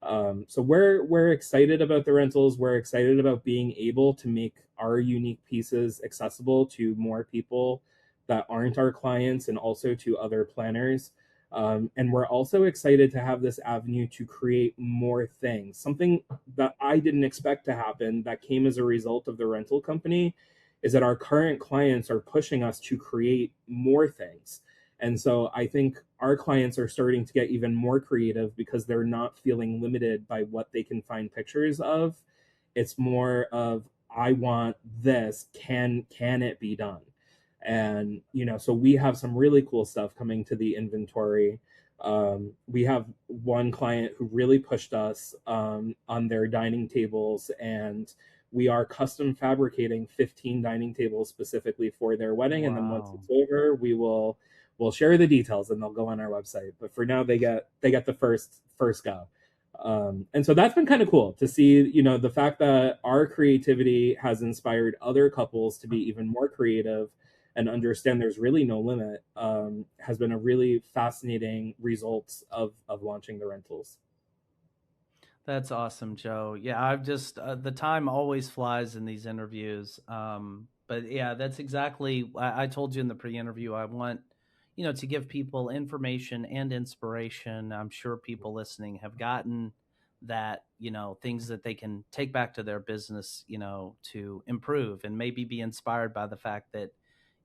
So we're excited about the rentals. We're excited about being able to make our unique pieces accessible to more people that aren't our clients and also to other planners. And we're also excited to have this avenue to create more things. Something that I didn't expect to happen that came as a result of the rental company is that our current clients are pushing us to create more things. And so I think our clients are starting to get even more creative because they're not feeling limited by what they can find pictures of. It's more of, I want this, can it be done? And so we have some really cool stuff coming to the inventory. We have one client who really pushed us on their dining tables, and we are custom fabricating 15 dining tables specifically for their wedding. Wow. And then once it's over, we'll share the details and they'll go on our website. But for now, they get the first go. And so that's been kind of cool to see, the fact that our creativity has inspired other couples to be even more creative and understand there's really no limit, has been a really fascinating result of launching the rentals. That's awesome, Joe. Yeah, I've just, the time always flies in these interviews. But yeah, that's exactly, I told you in the pre-interview, I want, to give people information and inspiration. I'm sure people listening have gotten that, things that they can take back to their business, to improve and maybe be inspired by the fact that,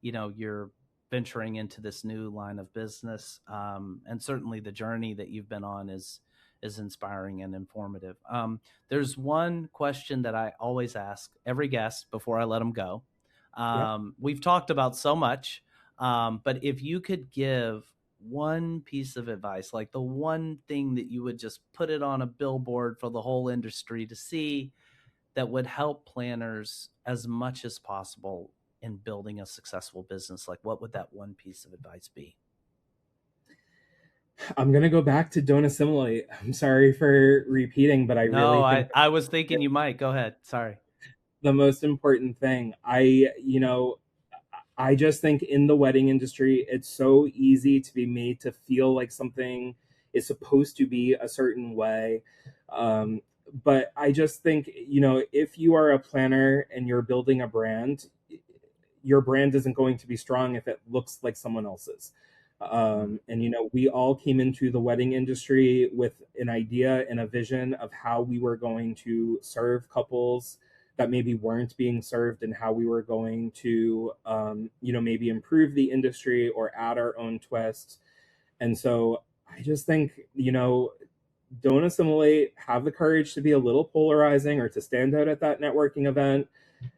you're venturing into this new line of business. And certainly the journey that you've been on is inspiring and informative. There's one question that I always ask every guest before I let them go. We've talked about so much, but if you could give one piece of advice, like the one thing that you would just put it on a billboard for the whole industry to see that would help planners as much as possible in building a successful business, like what would that one piece of advice be? I'm going to go back to don't assimilate. I'm sorry for repeating, but really think I was thinking you might. Go ahead. Sorry. The most important thing, I just think in the wedding industry, it's so easy to be made to feel like something is supposed to be a certain way. But I just think, if you are a planner and you're building a brand, your brand isn't going to be strong if it looks like someone else's. And, we all came into the wedding industry with an idea and a vision of how we were going to serve couples that maybe weren't being served and how we were going to, maybe improve the industry or add our own twist. And so I just think, don't assimilate, have the courage to be a little polarizing or to stand out at that networking event.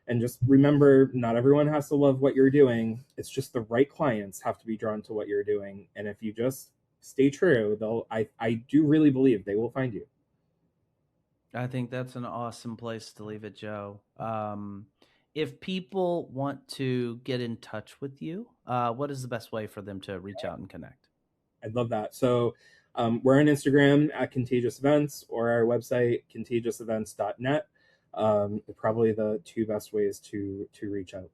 And just remember, not everyone has to love what you're doing. It's just the right clients have to be drawn to what you're doing. And if you just stay true, I do really believe they will find you. I think that's an awesome place to leave it, Joe. If people want to get in touch with you, what is the best way for them to reach out and connect? I'd love that. So we're on Instagram at Contagious Events or our website, contagiousevents.net. Probably the two best ways to reach out.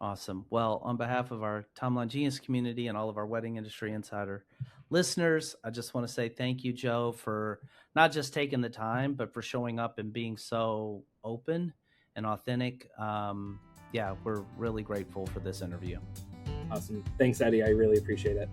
Awesome. Well, on behalf of our Timeline Genius community and all of our Wedding Industry Insider listeners, I just want to say thank you, Joe, for not just taking the time, but for showing up and being so open and authentic. We're really grateful for this interview. Awesome. Thanks, Eddie. I really appreciate it.